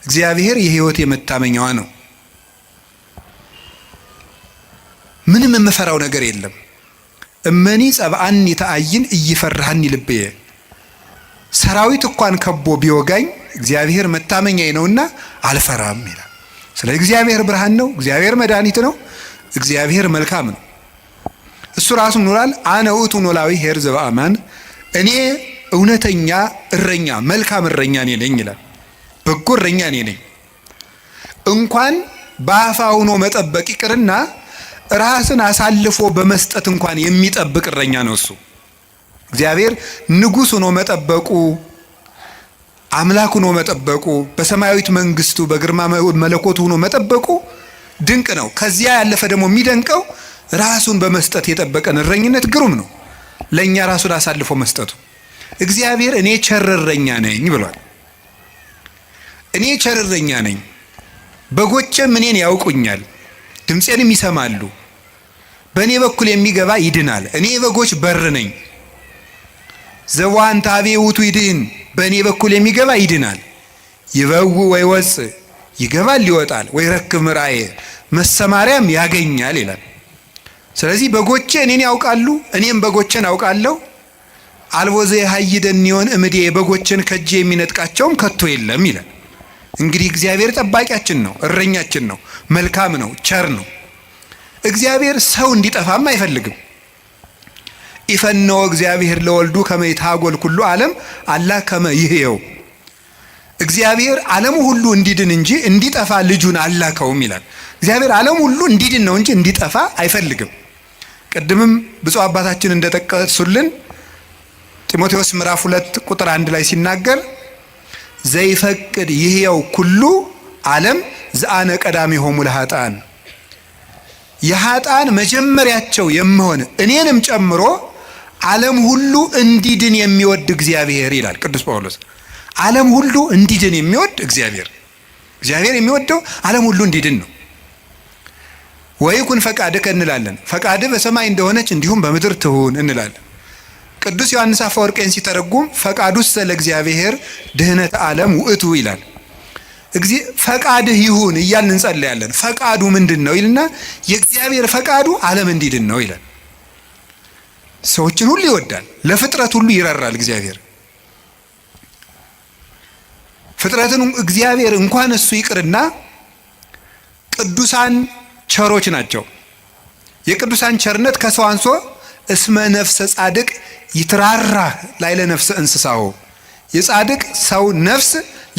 እግዚአብሔር የሕይወቴ መታመኛዋ ነው። ምንም የምፈራው ነገር የለም። እመኒ ጸብአኒ ተአይን እይፈራህኒ ልብየ። ሰራዊት እንኳን ከቦ ቢወጋኝ እግዚአብሔር መታመኛዬ ነውና አልፈራም ይላል። ስለ እግዚአብሔር ብርሃን ነው። እግዚአብሔር መድኃኒት ነው። እግዚአብሔር መልካም ነው። እሱ ራሱ ኖራል። አነ ውእቱ ኖላዊ ኄር ዘበአማን፣ እኔ እውነተኛ እረኛ መልካም እረኛ እኔ ነኝ ይላል። በጎ እረኛ እኔ ነኝ። እንኳን በአፋ ሆኖ መጠበቅ ይቅርና ራስን አሳልፎ በመስጠት እንኳን የሚጠብቅ እረኛ ነው እሱ። እግዚአብሔር ንጉሥ ሆኖ መጠበቁ፣ አምላክ ሆኖ መጠበቁ፣ በሰማያዊት መንግስቱ በግርማ መለኮቱ ሆኖ መጠበቁ ድንቅ ነው። ከዚያ ያለፈ ደግሞ የሚደንቀው ራሱን በመስጠት የጠበቀን እረኝነት ግሩም ነው። ለእኛ ራሱን አሳልፎ መስጠቱ። እግዚአብሔር እኔ ቸር እረኛ ነኝ ብሏል። እኔ ቸር እረኛ ነኝ፣ በጎቼም እኔን ያውቁኛል፣ ድምፄንም ይሰማሉ። በእኔ በኩል የሚገባ ይድናል። እኔ የበጎች በር ነኝ። ዘዋንታ አቤ ውእቱ ይድህን፣ በእኔ በኩል የሚገባ ይድናል። ይበው ወይ ወፅ፣ ይገባል ይወጣል፣ ወይ ረክብ ምርአየ፣ መሰማሪያም ያገኛል ይላል። ስለዚህ በጎቼ እኔን ያውቃሉ፣ እኔም በጎቼን አውቃለሁ። አልቦ ዘየሐይደኒዮን እምዴ፣ በጎቼን ከእጄ የሚነጥቃቸውም ከቶ የለም ይላል። እንግዲህ እግዚአብሔር ጠባቂያችን ነው፣ እረኛችን ነው፣ መልካም ነው፣ ቸር ነው። እግዚአብሔር ሰው እንዲጠፋም አይፈልግም። ኢፈነወ እግዚአብሔር ለወልዱ ከመ ይትሐጐል ኩሉ ዓለም አላ ከመ ይሕየው። እግዚአብሔር ዓለሙ ሁሉ እንዲድን እንጂ እንዲጠፋ ልጁን አላከውም ይላል። እግዚአብሔር ዓለሙ ሁሉ እንዲድን ነው እንጂ እንዲጠፋ አይፈልግም። ቅድምም ብፁዕ አባታችን እንደጠቀሱልን ጢሞቴዎስ ምዕራፍ 2 ቁጥር 1 ላይ ሲናገር ዘይፈቅድ ይሕየው ኩሉ ዓለም ዘአነ ቀዳሚሆሙ ለኃጥአን፣ የኃጥአን መጀመሪያቸው የምሆን እኔንም ጨምሮ ዓለም ሁሉ እንዲድን የሚወድ እግዚአብሔር ይላል ቅዱስ ጳውሎስ። ዓለም ሁሉ እንዲድን የሚወድ እግዚአብሔር የሚወደው ዓለም ሁሉ እንዲድን ነው። ወይኩን ፈቃድከ እንላለን። ፈቃድ በሰማይ እንደሆነች እንዲሁም በምድር ትሁን እንላለን። ቅዱስ ዮሐንስ አፈወርቄን ሲተረጉም ፈቃዱሰ ለእግዚአብሔር ድህነት ዓለም ውእቱ ይላል። ፈቃድህ ይሁን እያልን እንጸልያለን። ፈቃዱ ምንድን ነው ይልና የእግዚአብሔር ፈቃዱ ዓለም እንዲድን ነው ይላል። ሰዎችን ሁሉ ይወዳል፣ ለፍጥረት ሁሉ ይራራል። እግዚአብሔር ፍጥረትን እግዚአብሔር እንኳን እሱ ይቅርና ቅዱሳን ቸሮች ናቸው። የቅዱሳን ቸርነት ከሰው አንሶ እስመ ነፍሰ ጻድቅ ይትራራ ላዕለ ነፍሰ እንስሳው፣ የጻድቅ ሰው ነፍስ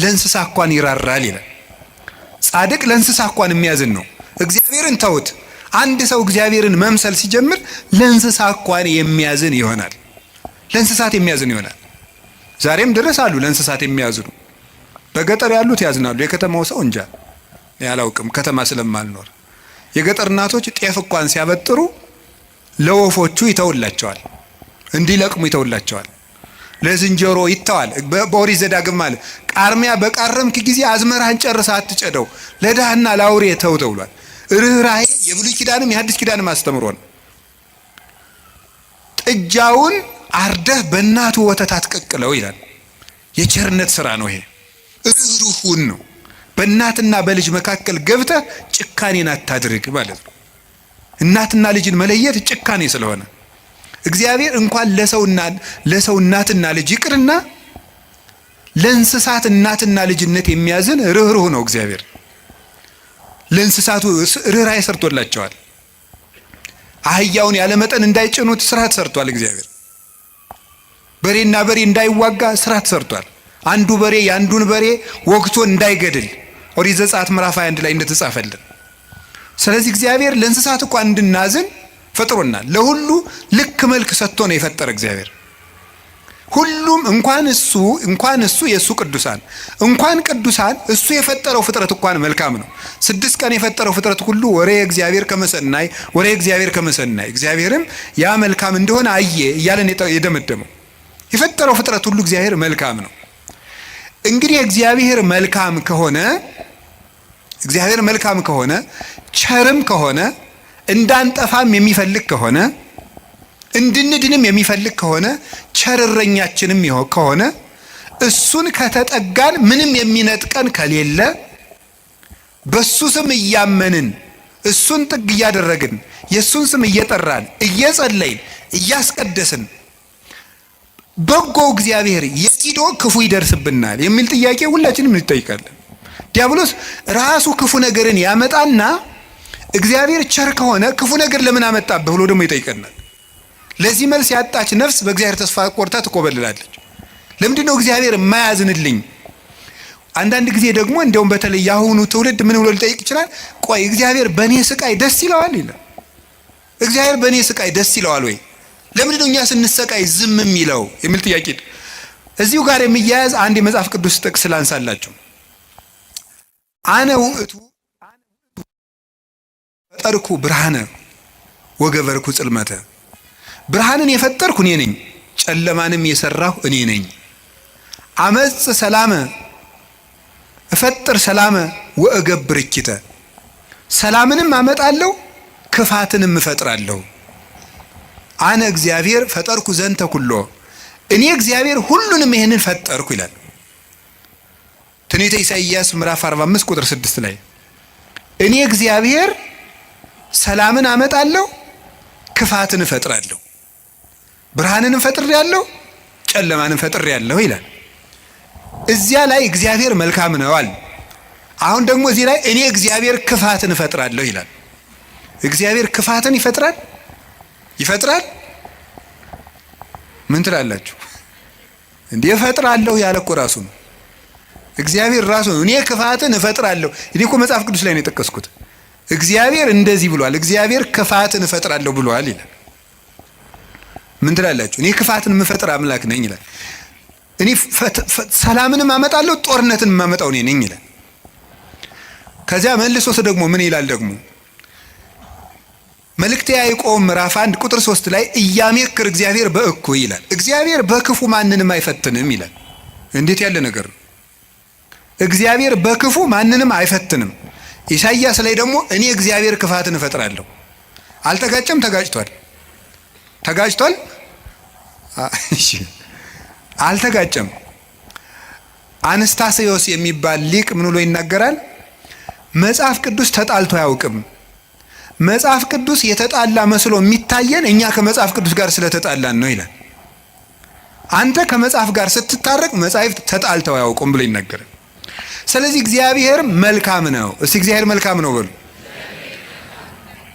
ለእንስሳ እንኳን ይራራል ይላል። ጻድቅ ለእንስሳ እንኳን የሚያዝን ነው። እግዚአብሔርን ተውት። አንድ ሰው እግዚአብሔርን መምሰል ሲጀምር ለእንስሳ እንኳን የሚያዝን ይሆናል። ለእንስሳት የሚያዝን ይሆናል። ዛሬም ድረስ አሉ ለእንስሳት የሚያዝኑ። በገጠር ያሉት ያዝናሉ። የከተማው ሰው እንጃ ያላውቅም፣ ከተማ ስለማልኖር። የገጠር እናቶች ጤፍ እንኳን ሲያበጥሩ ለወፎቹ ይተውላቸዋል፣ እንዲለቅሙ ይተውላቸዋል። ለዝንጀሮ ይተዋል። በኦሪት ዘዳግም ማለት ቃርሚያ በቃረምክ ጊዜ አዝመራህን ጨርሰህ አትጨደው፣ ለድሃና ለአውሬ ተው ተብሏል። ርኅራኄ የብሉይ ኪዳንም የሐዲስ ኪዳንም አስተምሮ ነው። ጥጃውን አርደህ በእናቱ ወተት አትቀቅለው ይላል። የቸርነት ስራ ነው ይሄ። ርኅሩህን ነው። በእናትና በልጅ መካከል ገብተህ ጭካኔን አታድርግ ማለት ነው። እናትና ልጅን መለየት ጭካኔ ስለሆነ እግዚአብሔር እንኳን ለሰው እናትና ልጅ ይቅርና ለእንስሳት እናትና ልጅነት የሚያዝን ርኅሩህ ነው እግዚአብሔር። ለእንስሳቱ ርኅራኄ ሰርቶላቸዋል። አህያውን ያለመጠን እንዳይጭኑት ስርዓት ሰርቷል እግዚአብሔር። በሬና በሬ እንዳይዋጋ ስርዓት ሰርቷል። አንዱ በሬ የአንዱን በሬ ወግቶ እንዳይገድል ኦሪት ዘጸአት ምዕራፍ 21 ላይ እንደተጻፈልን። ስለዚህ እግዚአብሔር ለእንስሳት እንኳን እንድናዝን ፈጥሮናል። ለሁሉ ልክ መልክ ሰጥቶ ነው የፈጠረ እግዚአብሔር። ሁሉም እንኳን እሱ የእሱ ቅዱሳን እንኳን ቅዱሳን እሱ የፈጠረው ፍጥረት እንኳን መልካም ነው። 6 ቀን የፈጠረው ፍጥረት ሁሉ ወሬ እግዚአብሔር ከመሰናይ ወሬ እግዚአብሔር ከመሰናይ እግዚአብሔርም ያ መልካም እንደሆነ አየ እያለን የደመደመው የፈጠረው ፍጥረት ሁሉ እግዚአብሔር መልካም ነው። እንግዲህ እግዚአብሔር መልካም ከሆነ ቸርም ከሆነ እንዳንጠፋም የሚፈልግ ከሆነ እንድንድንም የሚፈልግ ከሆነ ቸር እረኛችንም ከሆነ እሱን ከተጠጋን ምንም የሚነጥቀን ከሌለ በሱ ስም እያመንን እሱን ጥግ እያደረግን የሱን ስም እየጠራን እየጸለይን እያስቀደስን በጎው እግዚአብሔር የቂዶ ክፉ ይደርስብናል የሚል ጥያቄ ሁላችንም እንጠይቃለን። ዲያብሎስ ራሱ ክፉ ነገርን ያመጣና እግዚአብሔር ቸር ከሆነ ክፉ ነገር ለምን አመጣብህ ብሎ ደግሞ ይጠይቀናል። ለዚህ መልስ ያጣች ነፍስ በእግዚአብሔር ተስፋ ቆርጣ ትቆበልላለች። ለምንድነው እግዚአብሔር የማያዝንልኝ? አንዳንድ ጊዜ ደግሞ እንደውም በተለይ ያሁኑ ትውልድ ምን ብሎ ሊጠይቅ ይችላል? ቆይ እግዚአብሔር በእኔ ስቃይ ደስ ይለዋል ይላል። እግዚአብሔር በእኔ ስቃይ ደስ ይለዋል ወይ? ለምንድነው እኛ ስንሰቃይ ዝም የሚለው የሚል ጥያቄ እዚሁ ጋር የሚያያዝ አንድ የመጽሐፍ ቅዱስ ጥቅስ ላንሳላችሁ። አነ ውእቱ ፈጠርኩ ብርሃነ ወገበርኩ ጽልመተ። ብርሃንን የፈጠርኩ እኔ ነኝ፣ ጨለማንም የሰራሁ እኔ ነኝ። አመጽ ሰላመ እፈጥር ሰላመ ወእገብር እኪተ። ሰላምንም አመጣለሁ ክፋትንም እፈጥራለሁ። አነ እግዚአብሔር ፈጠርኩ ዘንተ ኩሎ። እኔ እግዚአብሔር ሁሉንም ይሄንን ፈጠርኩ ይላል ትንቢተ ኢሳይያስ ምዕራፍ 45 ቁጥር 6 ላይ። እኔ እግዚአብሔር ሰላምን አመጣለሁ ክፋትን እፈጥራለሁ፣ ብርሃንንም ፈጥሬያለሁ ጨለማንም ፈጥሬያለሁ ይላል። እዚያ ላይ እግዚአብሔር መልካም ነው አለ። አሁን ደግሞ እዚህ ላይ እኔ እግዚአብሔር ክፋትን እፈጥራለሁ ይላል። እግዚአብሔር ክፋትን ይፈጥራል? ምን ትላላችሁ? እንዴ እፈጥራለሁ ያለ እኮ ራሱ ነው። እግዚአብሔር ራሱ ነው እኔ ክፋትን እፈጥራለሁ። እኔ እኮ መጽሐፍ ቅዱስ ላይ ነው የጠቀስኩት። እግዚአብሔር እንደዚህ ብሏል፣ እግዚአብሔር ክፋትን እፈጥራለሁ ብሏል ይላል። ምን ትላላችሁ? እኔ ክፋትን የምፈጥር አምላክ ነኝ ይላል። እኔ ሰላምንም አመጣለሁ ጦርነትን የማመጣው እኔ ነኝ ይላል። ከዚያ መልሶስ ደግሞ ምን ይላል? ደግሞ መልእክተ ያዕቆብ ምዕራፍ 1 ቁጥር 3 ላይ እያሜክር እግዚአብሔር በእኩይ ይላል። እግዚአብሔር በክፉ ማንንም አይፈትንም ይላል። እንዴት ያለ ነገር ነው! እግዚአብሔር በክፉ ማንንም አይፈትንም። ኢሳይያስ ላይ ደግሞ እኔ እግዚአብሔር ክፋትን እፈጥራለሁ። አልተጋጨም? ተጋጭቷል? እሺ አልተጋጨም። አንስታሴዎስ የሚባል ሊቅ ምን ብሎ ይናገራል? መጽሐፍ ቅዱስ ተጣልቶ አያውቅም። መጽሐፍ ቅዱስ የተጣላ መስሎ የሚታየን እኛ ከመጽሐፍ ቅዱስ ጋር ስለተጣላን ነው ይላል። አንተ ከመጽሐፍ ጋር ስትታረቅ መጽሐፍት ተጣልተው አያውቁም ብሎ ይናገራል። ስለዚህ እግዚአብሔር መልካም ነው። እስቲ እግዚአብሔር መልካም ነው በሉ።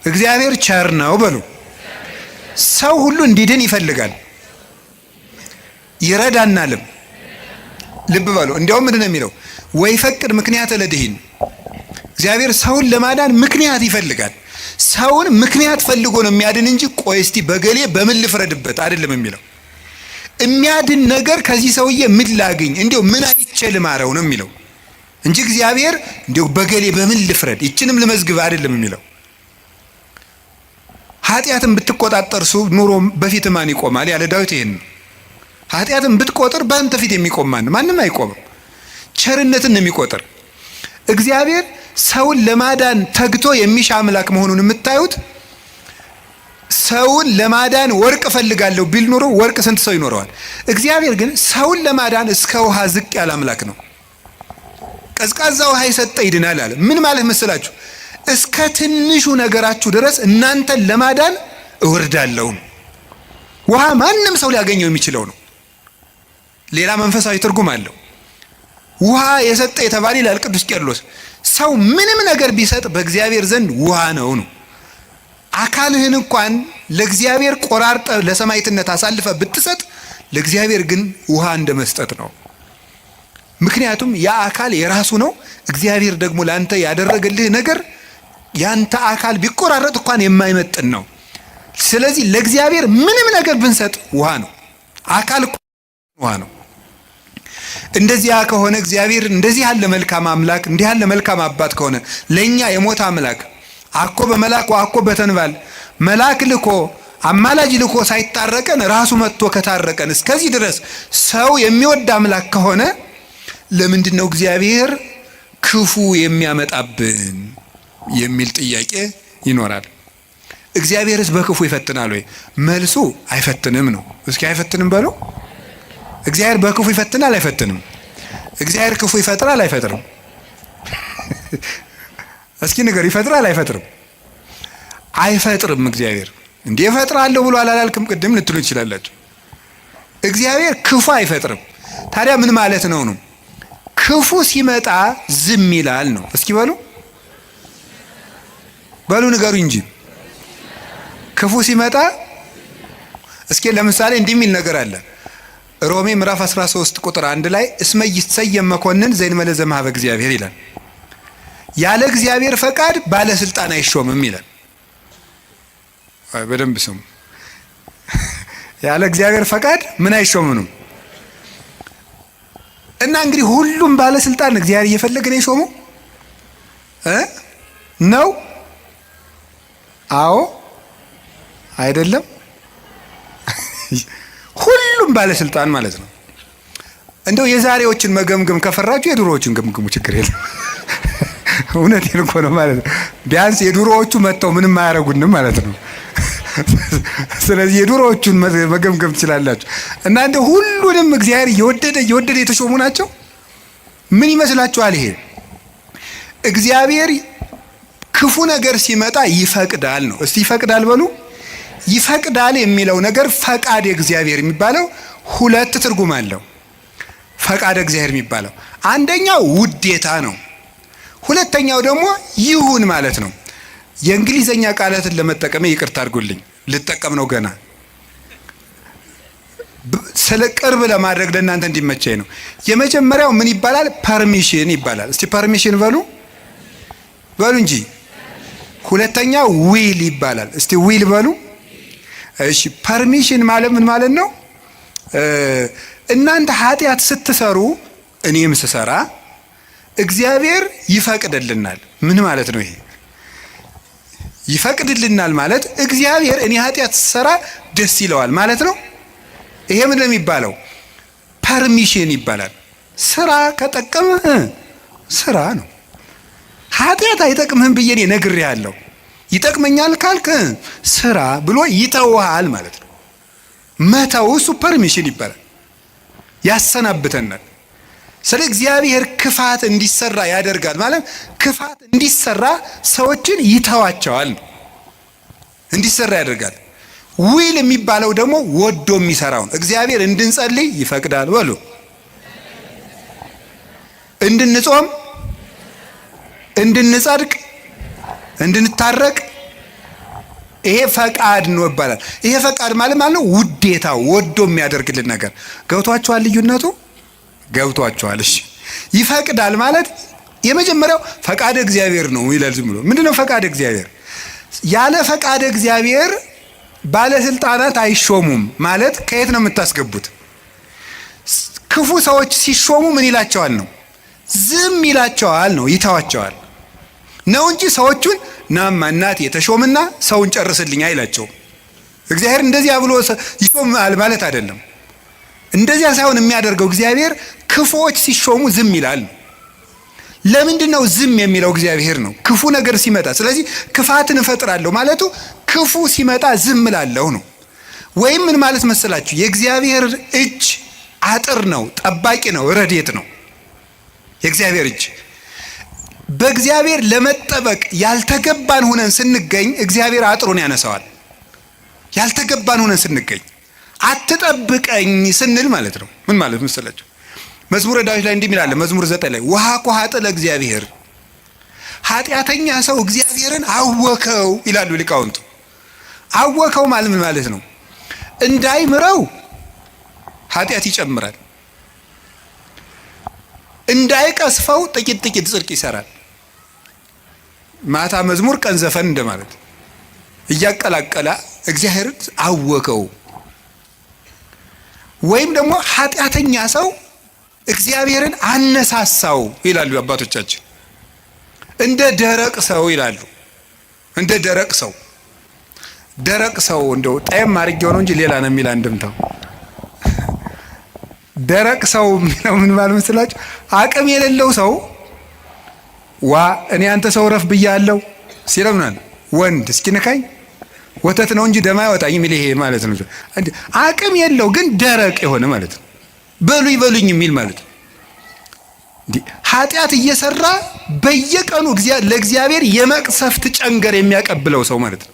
እግዚአብሔር ቸር ነው በሉ። ሰው ሁሉ እንዲድን ይፈልጋል፣ ይረዳናልም። ልብ በሉ። እንዲያውም ምንድን ነው የሚለው? ወይ ፈቅድ ምክንያት ለድሂን። እግዚአብሔር ሰውን ለማዳን ምክንያት ይፈልጋል። ሰውን ምክንያት ፈልጎ ነው የሚያድን እንጂ ቆይ እስቲ በገሌ በምን ልፍረድበት አይደለም የሚለው። የሚያድን ነገር ከዚህ ሰውዬ ምን ላግኝ፣ እንዲያው ምን አይቼ ልማረው ነው የሚለው እንጂ እግዚአብሔር እንዲያው በገሌ በምን ልፍረድ ይችንም ልመዝግብ አይደለም የሚለው። ኃጢአትን ብትቆጣጠር ኑሮ በፊት ማን ይቆማል ያለ ዳዊት ይሄን ነው። ኃጢአትን ብትቆጥር በአንተ ፊት የሚቆም ማንም አይቆምም። ቸርነትን ነው የሚቆጥር። እግዚአብሔር ሰውን ለማዳን ተግቶ የሚሻ አምላክ መሆኑን የምታዩት ሰውን ለማዳን ወርቅ እፈልጋለሁ ቢል ኑሮ ወርቅ ስንት ሰው ይኖረዋል? እግዚአብሔር ግን ሰውን ለማዳን እስከ ውሃ ዝቅ ያለ አምላክ ነው። ቀዝቃዛ ውሃ የሰጠ ይድናል አለ። ምን ማለት መስላችሁ? እስከ ትንሹ ነገራችሁ ድረስ እናንተን ለማዳን እወርዳለሁ። ውሃ ማንም ሰው ሊያገኘው የሚችለው ነው። ሌላ መንፈሳዊ ትርጉም አለው። ውሃ የሰጠ የተባለ ይላል ቅዱስ ቄርሎስ። ሰው ምንም ነገር ቢሰጥ በእግዚአብሔር ዘንድ ውሃ ነው። አካልህን እንኳን ለእግዚአብሔር ቆራርጠ ለሰማዕትነት አሳልፈ ብትሰጥ ለእግዚአብሔር ግን ውሃ እንደመስጠት ነው። ምክንያቱም ያ አካል የራሱ ነው። እግዚአብሔር ደግሞ ላንተ ያደረገልህ ነገር ያንተ አካል ቢቆራረጥ እንኳን የማይመጥን ነው። ስለዚህ ለእግዚአብሔር ምንም ነገር ብንሰጥ ውሃ ነው። አካል ውሃ ነው። እንደዚያ ከሆነ እግዚአብሔር እንደዚህ ያለ መልካም አምላክ እንዲህ ያለ መልካም አባት ከሆነ ለኛ የሞት አምላክ አኮ በመላክ ወአኮ በተንባል መላክ ልኮ አማላጅ ልኮ ሳይታረቀን ራሱ መጥቶ ከታረቀን እስከዚህ ድረስ ሰው የሚወድ አምላክ ከሆነ ለምንድነው እግዚአብሔር ክፉ የሚያመጣብን የሚል ጥያቄ ይኖራል። እግዚአብሔርስ በክፉ ይፈትናል ወይ? መልሱ አይፈትንም ነው። እስኪ አይፈትንም በሉ። እግዚአብሔር በክፉ ይፈትናል አይፈትንም? እግዚአብሔር ክፉ ይፈጥራል አይፈጥርም? እስኪ ንገር፣ ይፈጥራል አይፈጥርም? አይፈጥርም። እግዚአብሔር እንዴ እፈጥራለሁ ብሎ አላልክም ቅድም ልትሉ ትችላላችሁ። እግዚአብሔር ክፉ አይፈጥርም። ታዲያ ምን ማለት ነው? ክፉ ሲመጣ ዝም ይላል ነው። እስኪ በሉ ንገሩ እንጂ ክፉ ሲመጣ እስኪ ለምሳሌ እንዲህ የሚል ነገር አለ። ሮሜ ምዕራፍ 13 ቁጥር 1 ላይ እስመ ይሰየም መኮንን ዘእንበለ ዘእምኀበ እግዚአብሔር ይላል። ያለ እግዚአብሔር ፈቃድ ባለስልጣን አይሾምም ይላል። በደንብ ስሙ። ያለ እግዚአብሔር ፈቃድ ምን አይሾምም? እና እንግዲህ ሁሉም ባለስልጣን እግዚአብሔር እየፈለገ ነው የሾመው ነው? አዎ አይደለም? ሁሉም ባለስልጣን ማለት ነው። እንደው የዛሬዎችን መገምገም ከፈራችሁ የድሮዎችን ገምግሙ፣ ችግር የለም። እውነቴን እኮ ነው ማለት ነው። ቢያንስ የድሮዎቹ መጥተው ምንም አያረጉንም ማለት ነው። ስለዚህ የድሮዎቹን መገምገም ትችላላችሁ። እና እንደው ሁሉንም እግዚአብሔር እየወደደ የተሾሙ ናቸው። ምን ይመስላችኋል? ይሄ እግዚአብሔር ክፉ ነገር ሲመጣ ይፈቅዳል ነው። እስቲ ይፈቅዳል በሉ። ይፈቅዳል የሚለው ነገር ፈቃድ እግዚአብሔር የሚባለው ሁለት ትርጉም አለው። ፈቃድ እግዚአብሔር የሚባለው አንደኛው ውዴታ ነው። ሁለተኛው ደግሞ ይሁን ማለት ነው። የእንግሊዘኛ ቃላትን ለመጠቀም ይቅርታ አድርጉልኝ፣ ልጠቀም ነው ገና ስለ ቅርብ ለማድረግ ለእናንተ እንዲመቸኝ ነው። የመጀመሪያው ምን ይባላል? ፐርሚሽን ይባላል። እስቲ ፐርሚሽን በሉ እንጂ። ሁለተኛው ዊል ይባላል። እስቲ ዊል በሉ። እሺ ፐርሚሽን ማለት ምን ማለት ነው? እናንተ ኃጢአት ስትሰሩ እኔም ስሰራ እግዚአብሔር ይፈቅድልናል። ምን ማለት ነው ይሄ? ይፈቅድልናል ማለት እግዚአብሔር እኔ ኃጢአት ስሰራ ደስ ይለዋል ማለት ነው። ይሄ ምን የሚባለው? ፐርሚሽን ይባላል። ስራ ከጠቀመህ ስራ ነው። ኃጢአት አይጠቅምህም ብዬ እኔ ነግሬሃለሁ፣ ይጠቅመኛል ካልክ ስራ ብሎ ይተውሃል ማለት ነው። መተው እሱ ፐርሚሽን ይባላል። ያሰናብተናል። ስለ እግዚአብሔር ክፋት እንዲሰራ ያደርጋል ማለት ክፋት እንዲሰራ ሰዎችን ይተዋቸዋል፣ እንዲሰራ ያደርጋል። ዊል የሚባለው ደግሞ ወዶ የሚሰራውን እግዚአብሔር እንድንጸልይ ይፈቅዳል በሉ፣ እንድንጾም፣ እንድንጸድቅ፣ እንድንታረቅ ይሄ ፈቃድ ነው ይባላል። ይሄ ፈቃድ ማለት ነው ውዴታ፣ ወዶ የሚያደርግልን ነገር። ገብቷችኋል? ልዩነቱ ገብቷችኋል? እሺ ይፈቅዳል ማለት የመጀመሪያው ፈቃድ እግዚአብሔር ነው ይላል። ዝም ብሎ ምንድነው ፈቃድ እግዚአብሔር? ያለ ፈቃድ እግዚአብሔር ባለስልጣናት አይሾሙም ማለት ከየት ነው የምታስገቡት? ክፉ ሰዎች ሲሾሙ ምን ይላቸዋል ነው? ዝም ይላቸዋል ነው፣ ይተዋቸዋል ነው እንጂ ሰዎቹን ናማ እናት የተሾምና ሰውን ጨርስልኝ አይላቸውም። እግዚአብሔር እንደዚያ ብሎ ይሾማል ማለት አይደለም። እንደዚያ ሳይሆን የሚያደርገው እግዚአብሔር ክፉዎች ሲሾሙ ዝም ይላል። ለምንድን ነው ዝም የሚለው? እግዚአብሔር ነው ክፉ ነገር ሲመጣ። ስለዚህ ክፋትን እፈጥራለሁ ማለቱ ክፉ ሲመጣ ዝም እላለሁ ነው። ወይም ምን ማለት መሰላችሁ? የእግዚአብሔር እጅ አጥር ነው፣ ጠባቂ ነው፣ ረድኤት ነው የእግዚአብሔር እጅ። በእግዚአብሔር ለመጠበቅ ያልተገባን ሆነን ስንገኝ እግዚአብሔር አጥሩን ያነሳዋል። ያልተገባን ሆነን ስንገኝ አትጠብቀኝ ስንል ማለት ነው። ምን ማለት መሰላችሁ? መዝሙረ ዳዊት ላይ እንዲህ ይላል፣ መዝሙር 9 ላይ ውሃ ኮሃጠ ለእግዚአብሔር፣ ኃጢአተኛ ሰው እግዚአብሔርን አወከው ይላሉ ሊቃውንቱ። አወከው ማለት ምን ማለት ነው? እንዳይምረው ኃጢአት ይጨምራል፣ እንዳይቀስፈው ጥቂት ጥቂት ጽድቅ ይሰራል። ማታ መዝሙር ቀን ዘፈን እንደማለት እያቀላቀለ እግዚአብሔርን አወከው። ወይም ደግሞ ኃጢአተኛ ሰው እግዚአብሔርን አነሳሳው ይላሉ አባቶቻችን። እንደ ደረቅ ሰው ይላሉ። እንደ ደረቅ ሰው፣ ደረቅ ሰው እንደው ጣይም አድርጌው ነው እንጂ ሌላ ነው የሚል አንድምታው። ደረቅ ሰው የሚለው ምን ማለት መስላችሁ? አቅም የሌለው ሰው እኔ አንተ ሰው ረፍ ብያለሁ ሲለምናል ወንድ እስኪ ነካኝ ወተት ነው እንጂ ደም አይወጣኝ የሚል ይሄ ማለት ነው። አቅም የለው ግን ደረቅ የሆነ ማለት ነው። በሉኝ የሚል ማለት ነው። ኃጢአት እየሰራ በየቀኑ ለእግዚአብሔር የመቅሰፍት ጨንገር የሚያቀብለው ሰው ማለት ነው።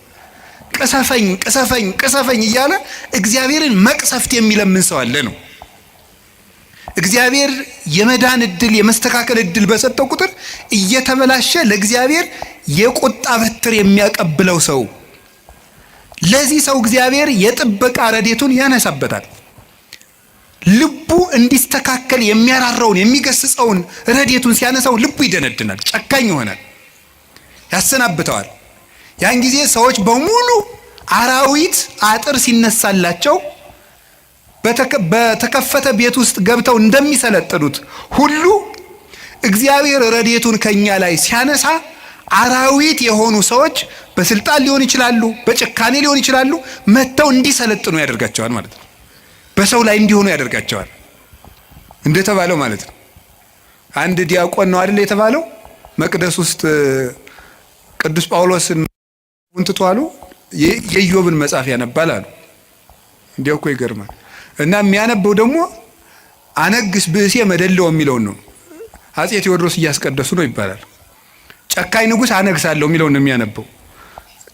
ቅሰፈኝ እያለ እግዚአብሔርን መቅሰፍት የሚለምን ሰው አለ ነው። እግዚአብሔር የመዳን እድል የመስተካከል እድል በሰጠው ቁጥር እየተበላሸ ለእግዚአብሔር የቁጣ በትር የሚያቀብለው ሰው፣ ለዚህ ሰው እግዚአብሔር የጥበቃ ረድኤቱን ያነሳበታል። ልቡ እንዲስተካከል የሚያራራውን የሚገስጸውን ረድኤቱን ሲያነሳው ልቡ ይደነድናል፣ ጨካኝ ይሆናል፣ ያሰናብተዋል። ያን ጊዜ ሰዎች በሙሉ አራዊት አጥር ሲነሳላቸው በተከፈተ ቤት ውስጥ ገብተው እንደሚሰለጥኑት ሁሉ እግዚአብሔር ረድኤቱን ከኛ ላይ ሲያነሳ አራዊት የሆኑ ሰዎች በስልጣን ሊሆን ይችላሉ፣ በጭካኔ ሊሆን ይችላሉ፣ መጥተው እንዲሰለጥኑ ያደርጋቸዋል ማለት ነው። በሰው ላይ እንዲሆኑ ያደርጋቸዋል እንደተባለው ማለት ነው። አንድ ዲያቆን ነው አይደል የተባለው፣ መቅደስ ውስጥ ቅዱስ ጳውሎስን እንትቷሉ የኢዮብን መጽሐፍ ያነባል አሉ። እንዲያው እኮ ይገርማል። እና የሚያነበው ደግሞ አነግስ ብእሴ መደለው የሚለውን ነው። አፄ ቴዎድሮስ እያስቀደሱ ነው ይባላል። ጨካኝ ንጉሥ አነግሳለሁ የሚለውን ነው የሚያነበው።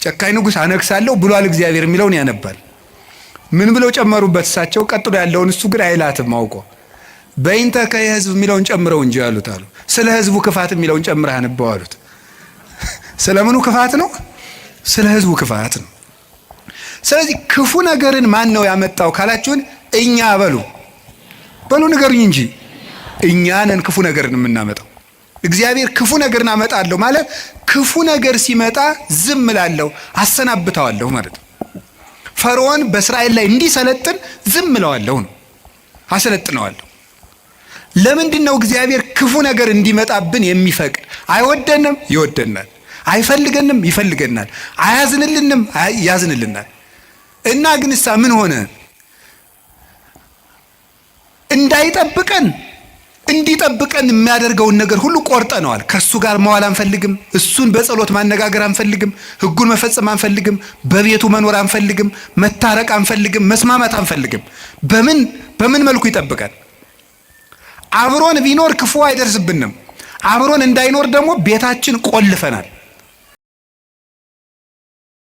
ጨካኝ ንጉሥ አነግሳለሁ ብሏል እግዚአብሔር የሚለውን ያነባል። ምን ብለው ጨመሩበት እሳቸው? ቀጥሎ ያለውን እሱ ግን አይላትም አውቆ። በይንተ ከህዝብ የሚለውን ጨምረው እንጂ አሉት አሉ። ስለ ህዝቡ ክፋት የሚለውን ጨምረህ አነበው አሉት። ስለምኑ ክፋት ነው? ስለ ህዝቡ ክፋት ነው። ስለዚህ ክፉ ነገርን ማን ነው ያመጣው ካላችሁን፣ እኛ በሉ ንገሩኝ እንጂ እኛ ነን ክፉ ነገርን የምናመጣው። እግዚአብሔር ክፉ ነገርን አመጣለሁ ማለት ክፉ ነገር ሲመጣ ዝም እላለሁ፣ አሰናብተዋለሁ ማለት ነው። ፈርዖን በእስራኤል ላይ እንዲሰለጥን ዝም እለዋለሁ ነው፣ አሰለጥነዋለሁ። ለምንድን ነው እግዚአብሔር ክፉ ነገር እንዲመጣብን የሚፈቅድ? አይወደንም፣ ይወደናል። አይፈልገንም፣ ይፈልገናል። አያዝንልንም፣ ያዝንልናል። እና ግንሳ ምን ሆነ? እንዳይጠብቀን እንዲጠብቀን የሚያደርገውን ነገር ሁሉ ቆርጠነዋል። ከሱ ጋር መዋል አንፈልግም። እሱን በጸሎት ማነጋገር አንፈልግም። ሕጉን መፈጸም አንፈልግም። በቤቱ መኖር አንፈልግም። መታረቅ አንፈልግም። መስማማት አንፈልግም። በምን መልኩ ይጠብቀን? አብሮን ቢኖር ክፉ አይደርስብንም። አብሮን እንዳይኖር ደግሞ ቤታችን ቆልፈናል።